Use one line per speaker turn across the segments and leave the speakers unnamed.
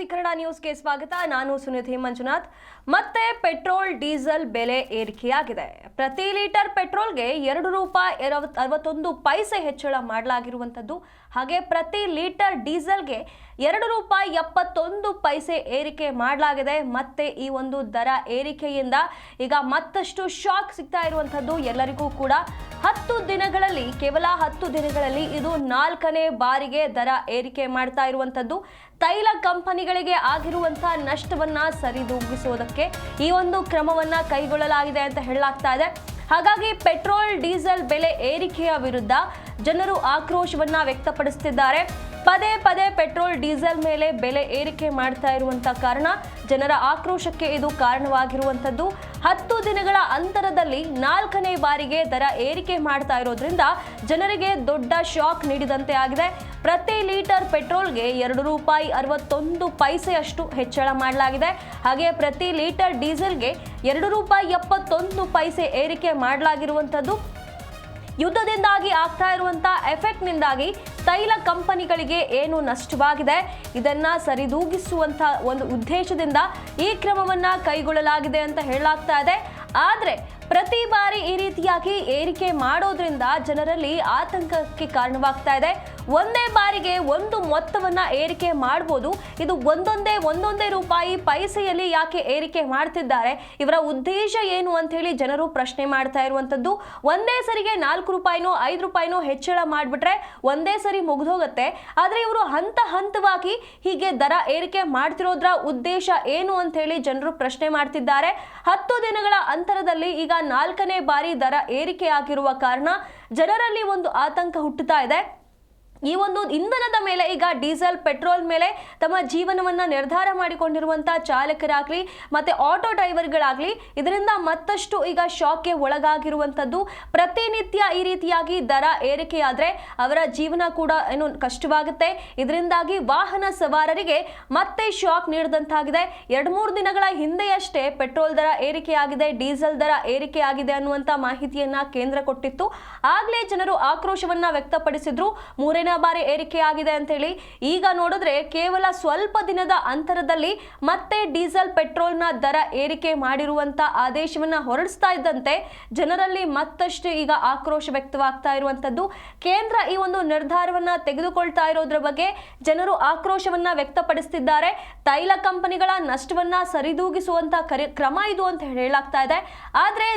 G Kannada ನ್ಯೂಸ್ಗೆ ಸ್ವಾಗತ. ನಾನು ಸುನಿಧಿ ಮಂಜುನಾಥ್. ಮತ್ತೆ ಪೆಟ್ರೋಲ್ ಡೀಸೆಲ್ ಬೆಲೆ ಏರಿಕೆಯಾಗಿದೆ. ಪ್ರತಿ ಲೀಟರ್ ಪೆಟ್ರೋಲ್ಗೆ ₹2.61 ಹೆಚ್ಚಳ ಮಾಡಲಾಗಿರುವಂಥದ್ದು. ಹಾಗೆ ಪ್ರತಿ ಲೀಟರ್ ಡೀಸೆಲ್ಗೆ ₹2.71 ಏರಿಕೆ ಮಾಡಲಾಗಿದೆ. ಮತ್ತೆ ಈ ಒಂದು ದರ ಏರಿಕೆಯಿಂದ ಈಗ ಮತ್ತಷ್ಟು ಶಾಕ್ ಸಿಗ್ತಾ ಇರುವಂಥದ್ದು ಎಲ್ಲರಿಗೂ ಕೂಡ. 10 ದಿನಗಳಲ್ಲಿ, ಕೇವಲ 10 ದಿನಗಳಲ್ಲಿ ಇದು 4ನೇ ಬಾರಿಗೆ ದರ ಏರಿಕೆ ಮಾಡ್ತಾ ಇರುವಂಥದ್ದು. ತೈಲ ಕಂಪನಿಗಳಿಗೆ ಆಗಿರುವಂತಹ ನಷ್ಟವನ್ನ ಸರಿದೂಗಿಸುವುದಕ್ಕೆ ಈ ಒಂದು ಕ್ರಮವನ್ನ ಕೈಗೊಳ್ಳಲಾಗಿದೆ ಅಂತ ಹೇಳಲಾಗ್ತಾ ಇದೆ. ಹಾಗಾಗಿ ಪೆಟ್ರೋಲ್ ಡೀಸೆಲ್ ಬೆಲೆ ಏರಿಕೆಯ ವಿರುದ್ಧ ಜನರು ಆಕ್ರೋಶವನ್ನ ವ್ಯಕ್ತಪಡಿಸುತ್ತಿದ್ದಾರೆ. ಪದೇ ಪದೇ ಪೆಟ್ರೋಲ್ ಡೀಸೆಲ್ ಮೇಲೆ ಬೆಲೆ ಏರಿಕೆ ಮಾಡ್ತಾ ಇರುವಂತ ಕಾರಣ ಜನರ ಆಕ್ರೋಶಕ್ಕೆ ಇದು ಕಾರಣವಾಗಿರುವಂತದ್ದು. 10 ದಿನಗಳ ಅಂತರದಲ್ಲಿ 4ನೇ ಬಾರಿಗೆ ದರ ಏರಿಕೆ ಮಾಡ್ತಾ ಇರೋದ್ರಿಂದ ಜನರಿಗೆ ದೊಡ್ಡ ಶಾಕ್ ನೀಡಿದಂತೆ ಆಗಿದೆ. ಪ್ರತಿ ಲೀಟರ್ ಪೆಟ್ರೋಲ್ಗೆ ₹2.61 ಅಷ್ಟು ಹೆಚ್ಚಳ ಮಾಡಲಾಗಿದೆ. ಹಾಗೆ ಪ್ರತಿ ಲೀಟರ್ ಡೀಸೆಲ್ಗೆ ₹2.71 ಏರಿಕೆ ಮಾಡಲಾಗಿರುವಂಥದ್ದು. ಯುದ್ಧದಿಂದಾಗಿ ಆಗ್ತಾ ಇರುವಂತಹ ಎಫೆಕ್ಟ್ನಿಂದಾಗಿ ತೈಲ ಕಂಪನಿಗಳಿಗೆ ಏನು ನಷ್ಟವಾಗಿದೆ ಇದನ್ನ ಸರಿದೂಗಿಸುವಂತ ಒಂದು ಉದ್ದೇಶದಿಂದ ಈ ಕ್ರಮವನ್ನ ಕೈಗೊಳ್ಳಲಾಗಿದೆ ಅಂತ ಹೇಳಲಾಗ್ತಾ ಇದೆ. ಆದ್ರೆ ಪ್ರತಿ ಬಾರಿ ಈ ರೀತಿಯಾಗಿ ಏರಿಕೆ ಮಾಡೋದ್ರಿಂದ ಜನರಲ್ಲಿ ಆತಂಕಕ್ಕೆ ಕಾರಣವಾಗ್ತಾ ಇದೆ. ಒಂದೇ ಬಾರಿಗೆ ಒಂದು ಮೊತ್ತವನ್ನ ಏರಿಕೆ ಮಾಡಬಹುದು. ಇದು ಒಂದೊಂದೇ ರೂಪಾಯಿ ಪೈಸೆಯಲ್ಲಿ ಯಾಕೆ ಏರಿಕೆ ಮಾಡ್ತಿದ್ದಾರೆ, ಇವರ ಉದ್ದೇಶ ಏನು ಅಂತ ಹೇಳಿ ಜನರು ಪ್ರಶ್ನೆ ಮಾಡ್ತಾ ಇರುವಂತದ್ದು. ಒಂದೇ ಸರಿಗೆ ₹4 ₹5 ಹೆಚ್ಚಳ ಮಾಡಿಬಿಟ್ರೆ ಒಂದೇ ಸರಿ ಮುಗಿದೋಗುತ್ತೆ. ಆದ್ರೆ ಇವರು ಹಂತವಾಗಿ ಹೀಗೆ ದರ ಏರಿಕೆ ಮಾಡ್ತಿರೋದ್ರ ಉದ್ದೇಶ ಏನು ಅಂತ ಹೇಳಿ ಜನರು ಪ್ರಶ್ನೆ ಮಾಡ್ತಿದ್ದಾರೆ. 10 ದಿನಗಳ ಅಂತರದಲ್ಲಿ ಈಗ 4ನೇ ಬಾರಿ ದರ ಏರಿಕೆ ಆಗಿರುವ ಕಾರಣ ಜನರಲ್ಲಿ ಒಂದು ಆತಂಕ ಹುಟ್ಟುತ್ತಾ ಇದೆ. ಈ ಒಂದು ಇಂಧನದ ಮೇಲೆ, ಈಗ ಡೀಸೆಲ್ ಪೆಟ್ರೋಲ್ ಮೇಲೆ ತಮ್ಮ ಜೀವನವನ್ನ ನಿರ್ಧಾರ ಮಾಡಿಕೊಂಡಿರುವಂತಹ ಚಾಲಕರಾಗ್ಲಿ ಮತ್ತೆ ಆಟೋ ಡ್ರೈವರ್ಗಳಾಗ್ಲಿ ಇದರಿಂದ ಮತ್ತಷ್ಟು ಈಗ ಶಾಕ್ಗೆ ಒಳಗಾಗಿರುವಂತದ್ದು. ಪ್ರತಿನಿತ್ಯ ಈ ರೀತಿಯಾಗಿ ದರ ಏರಿಕೆಯಾದ್ರೆ ಅವರ ಜೀವನ ಕೂಡ ಏನು ಕಷ್ಟವಾಗುತ್ತೆ. ಇದರಿಂದಾಗಿ ವಾಹನ ಸವಾರರಿಗೆ ಮತ್ತೆ ಶಾಕ್ ನೀಡಿದಂತಾಗಿದೆ. 2-3 ದಿನಗಳ ಹಿಂದೆಯಷ್ಟೇ ಪೆಟ್ರೋಲ್ ದರ ಏರಿಕೆಯಾಗಿದೆ, ಡೀಸೆಲ್ ದರ ಏರಿಕೆಯಾಗಿದೆ ಅನ್ನುವಂತ ಮಾಹಿತಿಯನ್ನ ಕೇಂದ್ರ ಕೊಟ್ಟಿತ್ತು. ಆಗ್ಲೇ ಜನರು ಆಕ್ರೋಶವನ್ನ ವ್ಯಕ್ತಪಡಿಸಿದ್ರು. 3ನೇ ಬಾರಿ ಏರಿಕೆ ಆಗಿದೆ ಅಂತ ಹೇಳಿ. ಈಗ ನೋಡಿದ್ರೆ ಕೇವಲ ಸ್ವಲ್ಪ ದಿನದ ಅಂತರದಲ್ಲಿ ಮತ್ತೆ ಡೀಸೆಲ್ ಪೆಟ್ರೋಲ್ನ ದರ ಏರಿಕೆ ಮಾಡಿರುವಂತ ಆದೇಶವನ್ನ ಹೊರಡಿಸ್ತಾ ಇದ್ದಂತೆ ಜನರಲ್ಲಿ ಮತ್ತಷ್ಟು ಈಗ ಆಕ್ರೋಶ ವ್ಯಕ್ತವಾಗ್ತಾ ಇರುವಂತದ್ದು. ಕೇಂದ್ರ ಈ ಒಂದು ನಿರ್ಧಾರವನ್ನ ತೆಗೆದುಕೊಳ್ತಾ ಇರೋದ್ರ ಬಗ್ಗೆ ಜನರು ಆಕ್ರೋಶವನ್ನ ವ್ಯಕ್ತಪಡಿಸುತ್ತಿದ್ದಾರೆ. ತೈಲ ಕಂಪನಿಗಳ ನಷ್ಟವನ್ನ ಸರಿದೂಗಿಸುವಂತ ಕ್ರಮ ಇದು ಅಂತ ಹೇಳಲಾಗ್ತಾ ಇದೆ. ಆದ್ರೆ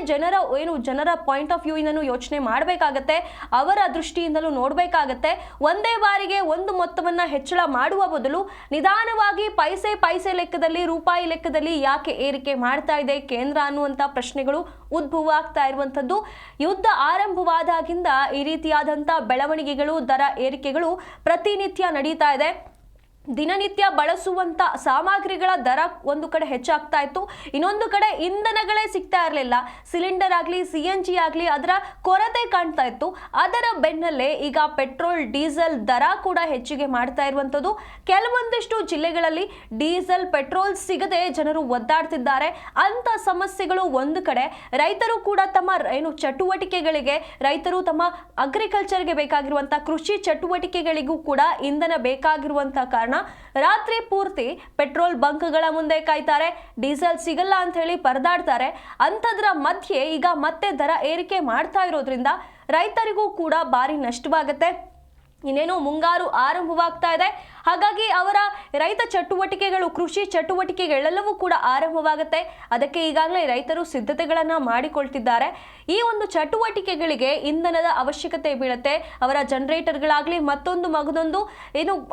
ಜನರ ಪಾಯಿಂಟ್ ಆಫ್ ವ್ಯೂ ಇಂದನೂ ಯೋಚನೆ ಮಾಡಬೇಕಾಗತ್ತೆ, ಅವರ ದೃಷ್ಟಿಯಿಂದಲೂ ನೋಡಬೇಕಾಗತ್ತೆ. ಒಂದೇ ಬಾರಿಗೆ ಒಂದು ಮೊತ್ತವನ್ನ ಹೆಚ್ಚಳ ಮಾಡುವ ಬದಲು ನಿಧಾನವಾಗಿ ಪೈಸೆ ಲೆಕ್ಕದಲ್ಲಿ, ರೂಪಾಯಿ ಲೆಕ್ಕದಲ್ಲಿ ಯಾಕೆ ಏರಿಕೆ ಮಾಡ್ತಾ ಇದೆ ಕೇಂದ್ರ ಅನ್ನುವಂತ ಪ್ರಶ್ನೆಗಳು ಉದ್ಭವ ಆಗ್ತಾ ಇರುವಂತದ್ದು. ಯುದ್ಧ ಆರಂಭವಾದಾಗಿಂದ ಈ ರೀತಿಯಾದಂತ ಬೆಳವಣಿಗೆಗಳು, ದರ ಏರಿಕೆಗಳು ಪ್ರತಿನಿತ್ಯ ನಡೀತಾ ಇದೆ. ದಿನನಿತ್ಯ ಬಳಸುವಂತ ಸಾಮಗ್ರಿಗಳ ದರ ಒಂದು ಕಡೆ ಹೆಚ್ಚಾಗ್ತಾ ಇತ್ತು, ಇನ್ನೊಂದು ಕಡೆ ಇಂಧನಗಳೇ ಸಿಗ್ತಾ ಇರಲಿಲ್ಲ. ಸಿಲಿಂಡರ್ ಆಗಲಿ, CNG ಆಗಲಿ ಅದರ ಕೊರತೆ ಕಾಣ್ತಾ ಇತ್ತು. ಅದರ ಬೆನ್ನಲ್ಲೇ ಈಗ ಪೆಟ್ರೋಲ್ ಡೀಸೆಲ್ ದರ ಕೂಡ ಹೆಚ್ಚಿಗೆ ಮಾಡ್ತಾ ಇರುವಂಥದ್ದು. ಕೆಲವೊಂದಿಷ್ಟು ಜಿಲ್ಲೆಗಳಲ್ಲಿ ಡೀಸೆಲ್ ಪೆಟ್ರೋಲ್ ಸಿಗದೆ ಜನರು ಒದ್ದಾಡ್ತಿದ್ದಾರೆ. ಅಂತ ಸಮಸ್ಯೆಗಳು ಒಂದು ಕಡೆ. ರೈತರು ಕೂಡ ತಮ್ಮ ಚಟುವಟಿಕೆಗಳಿಗೆ, ರೈತರು ತಮ್ಮ ಅಗ್ರಿಕಲ್ಚರ್ಗೆ ಬೇಕಾಗಿರುವಂತ ಕೃಷಿ ಚಟುವಟಿಕೆಗಳಿಗೂ ಕೂಡ ಇಂಧನ ಬೇಕಾಗಿರುವಂತ ಕಾರಣ ರಾತ್ರಿ ಪೂರ್ತಿ ಪೆಟ್ರೋಲ್ ಬಂಕ್ಗಳ ಮುಂದೆ ಕಾಯ್ತಾರೆ. ಡೀಸೆಲ್ ಸಿಗಲ್ಲ ಅಂತ ಹೇಳಿ ಪರದಾಡ್ತಾರೆ. ಅಂಥದ್ರ ಮಧ್ಯೆ ಈಗ ಮತ್ತೆ ದರ ಏರಿಕೆ ಮಾಡ್ತಾ ಇರೋದ್ರಿಂದ ರೈತರಿಗೂ ಕೂಡ ಭಾರಿ ನಷ್ಟವಾಗುತ್ತೆ. ಇನ್ನೇನು ಮುಂಗಾರು ಆರಂಭವಾಗ್ತಾ ಇದೆ. ಹಾಗಾಗಿ ಅವರ ರೈತ ಚಟುವಟಿಕೆಗಳು, ಕೃಷಿ ಚಟುವಟಿಕೆಗಳೆಲ್ಲವೂ ಕೂಡ ಆರಂಭವಾಗುತ್ತೆ. ಅದಕ್ಕೆ ಈಗಾಗಲೇ ರೈತರು ಸಿದ್ಧತೆಗಳನ್ನ ಮಾಡಿಕೊಳ್ತಿದ್ದಾರೆ. ಈ ಒಂದು ಚಟುವಟಿಕೆಗಳಿಗೆ ಇಂಧನದ ಅವಶ್ಯಕತೆ ಬೀಳುತ್ತೆ. ಅವರ ಜನರೇಟರ್ಗಳಾಗ್ಲಿ, ಮಗದೊಂದು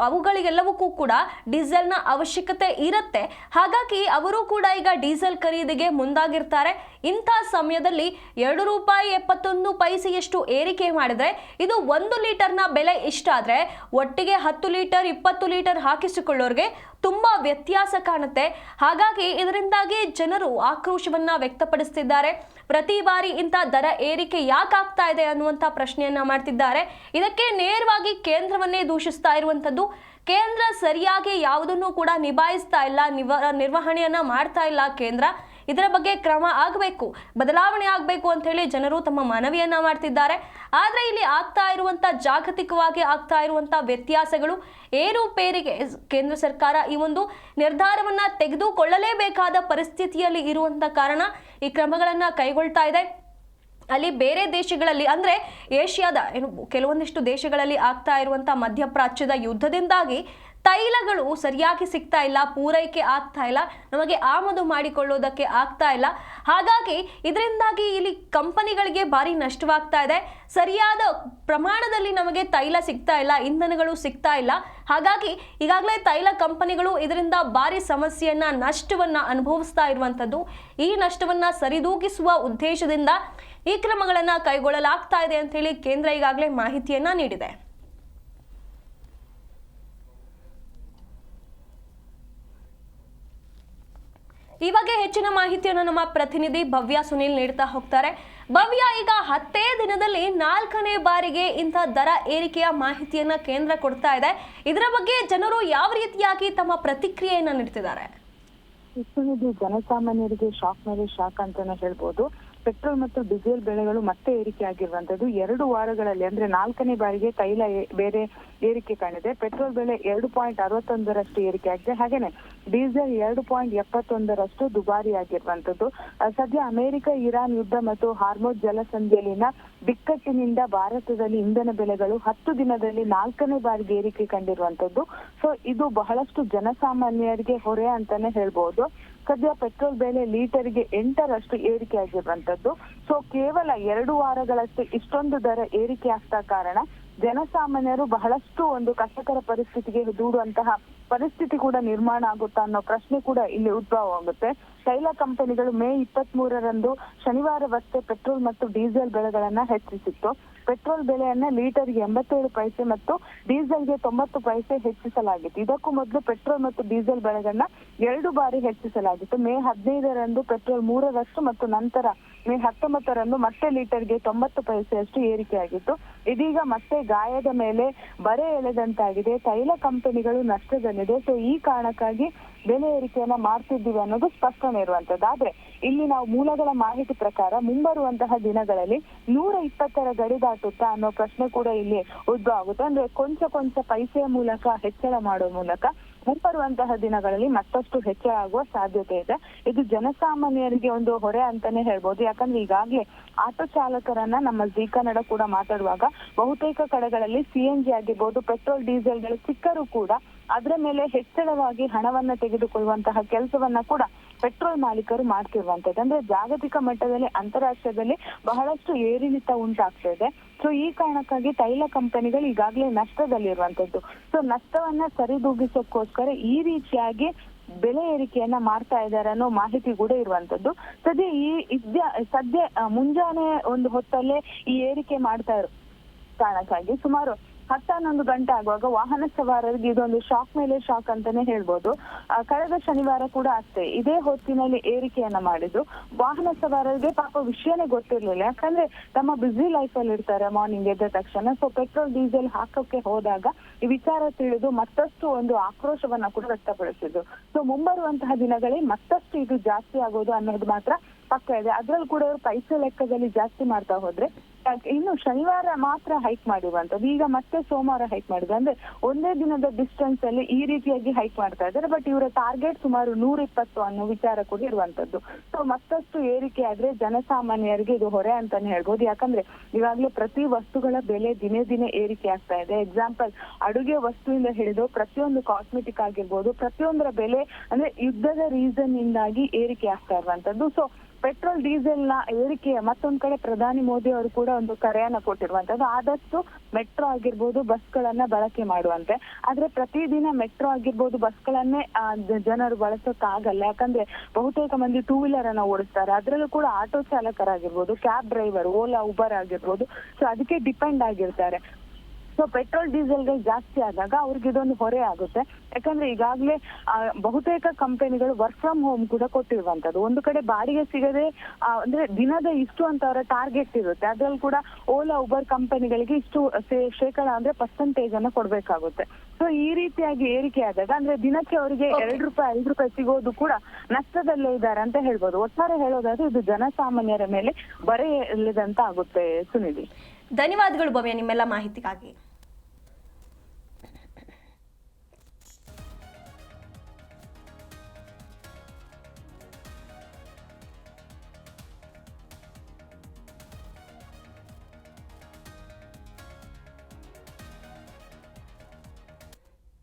ಅವುಗಳಿಗೆಲ್ಲವಕ್ಕೂ ಕೂಡ ಡೀಸೆಲ್ನ ಅವಶ್ಯಕತೆ ಇರುತ್ತೆ. ಹಾಗಾಗಿ ಅವರು ಕೂಡ ಈಗ ಡೀಸೆಲ್ ಖರೀದಿಗೆ ಮುಂದಾಗಿರ್ತಾರೆ. ಇಂಥ ಸಮಯದಲ್ಲಿ ₹2.71 ಏರಿಕೆ ಮಾಡಿದ್ರೆ ಇದು 1 ಲೀಟರ್ನ ಬೆಲೆ ಇಷ್ಟಾದ್ರೆ ಒಟ್ಟಿಗೆ 10 ಲೀಟರ್ 20 ಲೀಟರ್ ಹಾಕಿಸಿಕೊಳ್ಳೋರಿಗೆ ತುಂಬಾ ವ್ಯತ್ಯಾಸ ಕಾಣುತ್ತೆ. ಹಾಗಾಗಿ ಇದರಿಂದಾಗಿ ಜನರು ಆಕ್ರೋಶವನ್ನ ವ್ಯಕ್ತಪಡಿಸುತ್ತಿದ್ದಾರೆ. ಪ್ರತಿ ಬಾರಿ ಇಂಥ ದರ ಏರಿಕೆ ಯಾಕಾಗ್ತಾ ಇದೆ ಅನ್ನುವಂಥ ಪ್ರಶ್ನೆಯನ್ನ ಮಾಡ್ತಿದ್ದಾರೆ. ಇದಕ್ಕೆ ನೇರವಾಗಿ ಕೇಂದ್ರವನ್ನೇ ದೂಷಿಸ್ತಾ ಇರುವಂಥದ್ದು. ಕೇಂದ್ರ ಸರಿಯಾಗಿ ಯಾವುದನ್ನು ಕೂಡ ನಿಭಾಯಿಸ್ತಾ ಇಲ್ಲ, ನಿರ್ವಹಣೆಯನ್ನ ಮಾಡ್ತಾ ಇಲ್ಲ ಕೇಂದ್ರ. ಇದರ ಬಗ್ಗೆ ಕ್ರಮ ಆಗಬೇಕು, ಬದಲಾವಣೆ ಆಗಬೇಕು ಅಂತ ಹೇಳಿ ಜನರು ತಮ್ಮ ಮನವಿಯನ್ನ ಮಾಡ್ತಿದ್ದಾರೆ. ಆದ್ರೆ ಇಲ್ಲಿ ಆಗ್ತಾ ಇರುವಂತ ಜಾಗತಿಕವಾಗಿ ಆಗ್ತಾ ಇರುವಂತ ವ್ಯತ್ಯಾಸಗಳು ಏರುಪೇರಿಗೆ ಕೇಂದ್ರ ಸರ್ಕಾರ ಈ ಒಂದು ನಿರ್ಧಾರವನ್ನ ತೆಗೆದುಕೊಳ್ಳಲೇಬೇಕಾದ ಪರಿಸ್ಥಿತಿಯಲ್ಲಿ ಇರುವಂತ ಕಾರಣ ಈ ಕ್ರಮಗಳನ್ನ ಕೈಗೊಳ್ತಾ ಇದೆ. ಅಲ್ಲಿ ಬೇರೆ ದೇಶಗಳಲ್ಲಿ ಅಂದ್ರೆ ಏಷ್ಯಾದ ಕೆಲವೊಂದಿಷ್ಟು ದೇಶಗಳಲ್ಲಿ ಆಗ್ತಾ ಇರುವಂತ ಮಧ್ಯಪ್ರಾಚ್ಯದ ಯುದ್ಧದಿಂದಾಗಿ ತೈಲಗಳು ಸರಿಯಾಗಿ ಸಿಗ್ತಾ ಇಲ್ಲ, ಪೂರೈಕೆ ಆಗ್ತಾ ಇಲ್ಲ, ನಮಗೆ ಆಮದು ಮಾಡಿಕೊಳ್ಳೋದಕ್ಕೆ ಆಗ್ತಾ ಇಲ್ಲ. ಹಾಗಾಗಿ ಇದರಿಂದಾಗಿ ಇಲ್ಲಿ ಕಂಪನಿಗಳಿಗೆ ಭಾರಿ ನಷ್ಟವಾಗ್ತಾ ಇದೆ. ಸರಿಯಾದ ಪ್ರಮಾಣದಲ್ಲಿ ನಮಗೆ ತೈಲ ಸಿಗ್ತಾ ಇಲ್ಲ, ಇಂಧನಗಳು ಸಿಗ್ತಾ ಇಲ್ಲ. ಹಾಗಾಗಿ ಈಗಾಗಲೇ ತೈಲ ಕಂಪನಿಗಳು ಇದರಿಂದ ಭಾರಿ ಸಮಸ್ಯೆಯನ್ನ, ನಷ್ಟವನ್ನ ಅನುಭವಿಸ್ತಾ ಇರುವಂತದ್ದು. ಈ ನಷ್ಟವನ್ನ ಸರಿದೂಗಿಸುವ ಉದ್ದೇಶದಿಂದ ಈ ಕ್ರಮಗಳನ್ನ ಕೈಗೊಳ್ಳಲಾಗ್ತಾ ಇದೆ ಅಂತ ಹೇಳಿ ಕೇಂದ್ರ ಈಗಾಗಲೇ ಮಾಹಿತಿಯನ್ನ ನೀಡಿದೆ. ಈ ಬಗ್ಗೆ ಹೆಚ್ಚಿನ ಮಾಹಿತಿಯನ್ನು ನಮ್ಮ ಪ್ರತಿನಿಧಿ ಭವ್ಯ ಸುನಿಲ್ ನೀಡ್ತಾ ಹೋಗ್ತಾರೆ. ಭವ್ಯ, ಈಗ 10 ದಿನದಲ್ಲಿ 4ನೇ ಬಾರಿಗೆ ಇಂಥ ದರ ಏರಿಕೆಯ ಮಾಹಿತಿಯನ್ನ ಕೇಂದ್ರ ಕೊಡ್ತಾ ಇದೆ. ಇದರ ಬಗ್ಗೆ ಜನರು ಯಾವ ರೀತಿಯಾಗಿ ತಮ್ಮ ಪ್ರತಿಕ್ರಿಯೆಯನ್ನ ನೀಡ್ತಿದ್ದಾರೆ?
ಇದು ಜನಸಾಮಾನ್ಯರಿಗೆ ಶಾಕ್ ಮೇಲೆ ಶಾಕ್ ಅಂತಾನೆ ಹೇಳ್ಬೋದು. ಪೆಟ್ರೋಲ್ ಮತ್ತು ಡೀಸೆಲ್ ಬೆಲೆಗಳು ಮತ್ತೆ ಏರಿಕೆ ಆಗಿರುವಂತದ್ದು 2 ವಾರಗಳಲ್ಲಿ, ಅಂದ್ರೆ 4ನೇ ಬಾರಿಗೆ ತೈಲ ಬೇರೆ ಏರಿಕೆ ಕಾಣಿದೆ. ಪೆಟ್ರೋಲ್ ಬೆಲೆ 2.61ರಷ್ಟು ಏರಿಕೆ ಆಗಿದೆ. ಹಾಗೇನೆ ಡೀಸೆಲ್ 2.71ರಷ್ಟು ದುಬಾರಿ ಆಗಿರುವಂತದ್ದು. ಸದ್ಯ ಅಮೆರಿಕ ಇರಾನ್ ಯುದ್ಧ ಮತ್ತು ಹಾರ್ಮೋಜ್ ಜಲಸಂಧಿಯಲ್ಲಿನ ಬಿಕ್ಕಟ್ಟಿನಿಂದ ಭಾರತದಲ್ಲಿ ಇಂಧನ ಬೆಲೆಗಳು 10 ದಿನದಲ್ಲಿ 4ನೇ ಬಾರಿಗೆ ಏರಿಕೆ ಕಂಡಿರುವಂತದ್ದು. ಸೊ ಇದು ಬಹಳಷ್ಟು ಜನಸಾಮಾನ್ಯರಿಗೆ ಹೊರೆ ಅಂತಾನೆ ಹೇಳ್ಬೋದು. ಸದ್ಯ ಪೆಟ್ರೋಲ್ ಬೆಲೆ ಲೀಟರ್ಗೆ 8ರಷ್ಟು ಏರಿಕೆ ಆಗಿರುವಂತದ್ದು. ಸೊ ಕೇವಲ 2 ವಾರಗಳಷ್ಟೇ ಇಷ್ಟೊಂದು ದರ ಏರಿಕೆ ಆಗ್ತಾ ಕಾರಣ ಜನಸಾಮಾನ್ಯರು ಬಹಳಷ್ಟು ಒಂದು ಕಷ್ಟಕರ ಪರಿಸ್ಥಿತಿಗೆ ದೂಡುವಂತಹ ಪರಿಸ್ಥಿತಿ ಕೂಡ ನಿರ್ಮಾಣ ಆಗುತ್ತಾ ಅನ್ನೋ ಪ್ರಶ್ನೆ ಕೂಡ ಇಲ್ಲಿ ಉದ್ಭವ ಆಗುತ್ತೆ. ತೈಲ ಕಂಪನಿಗಳು ಮೇ 23ರಂದು ಶನಿವಾರವಷ್ಟೇ ಪೆಟ್ರೋಲ್ ಮತ್ತು ಡೀಸೆಲ್ ಬೆಲೆಗಳನ್ನ ಹೆಚ್ಚಿಸಿತ್ತು. ಪೆಟ್ರೋಲ್ ಬೆಲೆಯನ್ನ ಲೀಟರ್ಗೆ 87 ಪೈಸೆ ಮತ್ತು ಡೀಸೆಲ್ಗೆ 90 ಪೈಸೆ ಹೆಚ್ಚಿಸಲಾಗಿತ್ತು. ಇದಕ್ಕೂ ಮೊದಲು ಪೆಟ್ರೋಲ್ ಮತ್ತು ಡೀಸೆಲ್ ಬೆಲೆಗಳನ್ನ 2 ಬಾರಿ ಹೆಚ್ಚಿಸಲಾಗಿತ್ತು. ಮೇ 15ರಂದು ಪೆಟ್ರೋಲ್ 3ರಷ್ಟು ಮತ್ತು ನಂತರ ಮೇ 19ರಂದು ಮತ್ತೆ ಲೀಟರ್ಗೆ 90 ಪೈಸೆಯಷ್ಟು ಏರಿಕೆ ಆಗಿತ್ತು. ಇದೀಗ ಮತ್ತೆ ಗಾಯದ ಮೇಲೆ ಬರೆ ಎಳೆದಂತಾಗಿದೆ. ತೈಲ ಕಂಪನಿಗಳು ನಷ್ಟದಲ್ಲಿದೆ. ಸೊ ಈ ಕಾರಣಕ್ಕಾಗಿ ಬೆಲೆ ಏರಿಕೆಯನ್ನ ಮಾಡ್ತಿದ್ದೀವಿ ಅನ್ನೋದು ಸ್ಪಷ್ಟನೆ ಇರುವಂತದ್ದು. ಆದ್ರೆ ಇಲ್ಲಿ ನಾವು ಮೂಲಗಳ ಮಾಹಿತಿ ಪ್ರಕಾರ ಮುಂಬರುವಂತಹ ದಿನಗಳಲ್ಲಿ 120ರ ಗಡಿ ದಾಟುತ್ತಾ ಅನ್ನೋ ಪ್ರಶ್ನೆ ಕೂಡ ಇಲ್ಲಿ ಉದ್ಭವ ಆಗುತ್ತೆ. ಅಂದ್ರೆ ಕೊಂಚ ಪೈಸೆಯ ಮೂಲಕ ಹೆಚ್ಚಳ ಮಾಡೋ ಮೂಲಕ ಮುಂಬರುವಂತಹ ದಿನಗಳಲ್ಲಿ ಮತ್ತಷ್ಟು ಹೆಚ್ಚಳ ಆಗುವ ಸಾಧ್ಯತೆ ಇದೆ. ಇದು ಜನಸಾಮಾನ್ಯರಿಗೆ ಒಂದು ಹೊರೆ ಅಂತಾನೆ ಹೇಳ್ಬೋದು. ಯಾಕಂದ್ರೆ ಈಗಾಗ್ಲೇ ಆಟೋ ಚಾಲಕರನ್ನ ನಮ್ಮ ಜಿ ಕನ್ನಡ ಕೂಡ ಮಾತಾಡುವಾಗ ಬಹುತೇಕ ಕಡೆಗಳಲ್ಲಿ CNG ಆಗಿರ್ಬೋದು, ಪೆಟ್ರೋಲ್ ಡೀಸೆಲ್ಗಳು ಸಿಕ್ಕರೂ ಕೂಡ ಅದರ ಮೇಲೆ ಹೆಚ್ಚಳವಾಗಿ ಹಣವನ್ನ ತೆಗೆದುಕೊಳ್ಳುವಂತಹ ಕೆಲಸವನ್ನ ಕೂಡ ಪೆಟ್ರೋಲ್ ಮಾಲೀಕರು ಮಾಡ್ತಿರುವಂತದ್ದು. ಅಂದ್ರೆ ಜಾಗತಿಕ ಮಟ್ಟದಲ್ಲಿ, ಅಂತಾರಾಷ್ಟ್ರೀಯದಲ್ಲಿ ಬಹಳಷ್ಟು ಏರಿಳಿತ ಉಂಟಾಗ್ತಾ ಇದೆ. ಸೊ ಈ ಕಾರಣಕ್ಕಾಗಿ ತೈಲ ಕಂಪನಿಗಳು ಈಗಾಗಲೇ ನಷ್ಟದಲ್ಲಿರುವಂತದ್ದು. ಸೊ ನಷ್ಟವನ್ನ ಸರಿದೂಗಿಸೋಕ್ಕೋಸ್ಕರ ಈ ರೀತಿಯಾಗಿ ಬೆಲೆ ಏರಿಕೆಯನ್ನ ಮಾಡ್ತಾ ಇದ್ದಾರೆ ಅನ್ನೋ ಮಾಹಿತಿ ಕೂಡ ಇರುವಂತದ್ದು. ಸದ್ಯ ಮುಂಜಾನೆ ಒಂದು ಹೊತ್ತಲ್ಲೇ ಈ ಏರಿಕೆ ಮಾಡ್ತಾ ಇರೋ ಕಾರಣಕ್ಕಾಗಿ ಸುಮಾರು 10-11 ಗಂಟೆ ಆಗುವಾಗ ವಾಹನ ಸವಾರರಿಗೆ ಇದೊಂದು ಶಾಕ್ ಮೇಲೆ ಶಾಕ್ ಅಂತಾನೆ ಹೇಳ್ಬೋದು. ಕಳೆದ ಶನಿವಾರ ಕೂಡ ಅಷ್ಟೇ ಇದೇ ಹೊತ್ತಿನಲ್ಲಿ ಏರಿಕೆಯನ್ನ ಮಾಡಿದ್ರು. ವಾಹನ ಸವಾರರಿಗೆ ಪಾಪ ವಿಷಯನೇ ಗೊತ್ತಿರ್ಲಿಲ್ಲ. ಯಾಕಂದ್ರೆ ತಮ್ಮ ಬ್ಯುಸಿ ಲೈಫ್ ಅಲ್ಲಿ ಇರ್ತಾರೆ ಮಾರ್ನಿಂಗ್ ಎದ್ದ ತಕ್ಷಣ. ಸೊ ಪೆಟ್ರೋಲ್ ಡೀಸೆಲ್ ಹಾಕೋಕೆ ಹೋದಾಗ ಈ ವಿಚಾರ ತಿಳಿದು ಮತ್ತಷ್ಟು ಒಂದು ಆಕ್ರೋಶವನ್ನ ಕೂಡ ವ್ಯಕ್ತಪಡಿಸಿದ್ರು. ಸೊ ಮುಂಬರುವಂತಹ ದಿನಗಳಲ್ಲಿ ಮತ್ತಷ್ಟು ಇದು ಜಾಸ್ತಿ ಆಗೋದು ಅನ್ನೋದು ಮಾತ್ರ ಪಕ್ಕ ಇದೆ. ಅದ್ರಲ್ಲಿ ಕೂಡ ಪೈಸೆ ಲೆಕ್ಕದಲ್ಲಿ ಜಾಸ್ತಿ ಮಾಡ್ತಾ ಹೋದ್ರೆ ಇನ್ನು ಶನಿವಾರ ಮಾತ್ರ ಹೈಕ್ ಮಾಡಿರುವಂತದ್ದು. ಈಗ ಮತ್ತೆ ಸೋಮವಾರ ಹೈಕ್ ಮಾಡಿದ್ರು. ಅಂದ್ರೆ ಒಂದೇ ದಿನದ ಡಿಸ್ಟೆನ್ಸ್ ಅಲ್ಲಿ ಈ ರೀತಿಯಾಗಿ ಹೈಕ್ ಮಾಡ್ತಾ ಇದ್ದಾರೆ. ಬಟ್ ಇವರ ಟಾರ್ಗೆಟ್ ಸುಮಾರು 120 ಅನ್ನೋ ವಿಚಾರ ಕೂಡ ಇರುವಂತದ್ದು. ಸೊ ಮತ್ತಷ್ಟು ಏರಿಕೆ ಆದ್ರೆ ಜನಸಾಮಾನ್ಯರಿಗೆ ಇದು ಹೊರೆ ಅಂತಾನೆ ಹೇಳ್ಬೋದು. ಯಾಕಂದ್ರೆ ಇವಾಗ್ಲೇ ಪ್ರತಿ ವಸ್ತುಗಳ ಬೆಲೆ ದಿನೇ ದಿನೇ ಏರಿಕೆ ಆಗ್ತಾ ಇದೆ. ಎಕ್ಸಾಂಪಲ್ ಅಡುಗೆ ವಸ್ತುವಿಂದ ಹಿಡಿದು ಪ್ರತಿಯೊಂದು ಕಾಸ್ಮೆಟಿಕ್ ಆಗಿರ್ಬೋದು, ಪ್ರತಿಯೊಂದರ ಬೆಲೆ ಅಂದ್ರೆ ಯುದ್ಧದ ರೀಸನ್ ಇಂದಾಗಿ ಏರಿಕೆ ಆಗ್ತಾ ಇರುವಂತದ್ದು. ಸೊ ಪೆಟ್ರೋಲ್ ಡೀಸೆಲ್ ನ ಏರಿಕೆ ಮತ್ತೊಂದ್ ಕಡೆ ಪ್ರಧಾನಿ ಮೋದಿ ಅವರು ಕೂಡ ಒಂದು ಕರೆಯನ್ನ ಕೊಟ್ಟಿರುವಂತದ್ದು. ಆದಷ್ಟು ಮೆಟ್ರೋ ಆಗಿರ್ಬೋದು ಬಸ್ಗಳನ್ನ ಬಳಕೆ ಮಾಡುವಂತೆ. ಆದ್ರೆ ಪ್ರತಿದಿನ ಮೆಟ್ರೋ ಆಗಿರ್ಬೋದು ಬಸ್ಗಳನ್ನೇ ಜನರು ಬಳಸೋಕ್ಕಾಗಲ್ಲ. ಯಾಕಂದ್ರೆ ಬಹುತೇಕ ಮಂದಿ 2 ವೀಲರ್ ಅನ್ನ ಓಡಿಸ್ತಾರೆ. ಅದ್ರಲ್ಲೂ ಕೂಡ ಆಟೋ ಚಾಲಕರಾಗಿರ್ಬೋದು, ಕ್ಯಾಬ್ ಡ್ರೈವರ್, ಓಲಾ, ಉಬರ್ ಆಗಿರ್ಬೋದು. ಸೊ ಅದಕ್ಕೆ ಡಿಪೆಂಡ್ ಆಗಿರ್ತಾರೆ. ಸೊ ಪೆಟ್ರೋಲ್ ಡೀಸೆಲ್ಗಳು ಜಾಸ್ತಿ ಆದಾಗ ಅವ್ರಿಗೆ ಇದೊಂದು ಹೊರೆ ಆಗುತ್ತೆ. ಯಾಕಂದ್ರೆ ಈಗಾಗಲೇ ಬಹುತೇಕ ಕಂಪನಿಗಳು ವರ್ಕ್ ಫ್ರಮ್ ಹೋಮ್ ಕೂಡ ಕೊಟ್ಟಿರುವಂತದ್ದು. ಒಂದು ಕಡೆ ಬಾಡಿಗೆ ಸಿಗದೆ ಅಂದ್ರೆ ದಿನದ ಇಷ್ಟು ಅಂತ ಅವರ ಟಾರ್ಗೆಟ್ ಇರುತ್ತೆ. ಅದ್ರಲ್ಲಿ ಕೂಡ ಓಲಾ ಉಬರ್ ಕಂಪನಿಗಳಿಗೆ ಇಷ್ಟು ಶೇಕಡ ಅಂದ್ರೆ ಪರ್ಸೆಂಟೇಜ್ ಅನ್ನ ಕೊಡ್ಬೇಕಾಗುತ್ತೆ. ಸೊ ಈ ರೀತಿಯಾಗಿ ಏರಿಕೆ ಆದಾಗ ಅಂದ್ರೆ ದಿನಕ್ಕೆ ಅವರಿಗೆ ₹2 ₹5 ಸಿಗೋದು ಕೂಡ ನಷ್ಟದಲ್ಲೇ ಇದ್ದಾರೆ ಅಂತ ಹೇಳ್ಬೋದು. ಒಟ್ಟಾರೆ ಹೇಳೋದಾದ್ರೆ ಇದು ಜನಸಾಮಾನ್ಯರ ಮೇಲೆ ಬರೆ ಇಲ್ಲದಂತ ಆಗುತ್ತೆ. ಸುನಿಧಿ,
ಧನ್ಯವಾದಗಳು ಭವ್ಯ ನಿಮ್ಮೆಲ್ಲ ಮಾಹಿತಿಗಾಗಿ.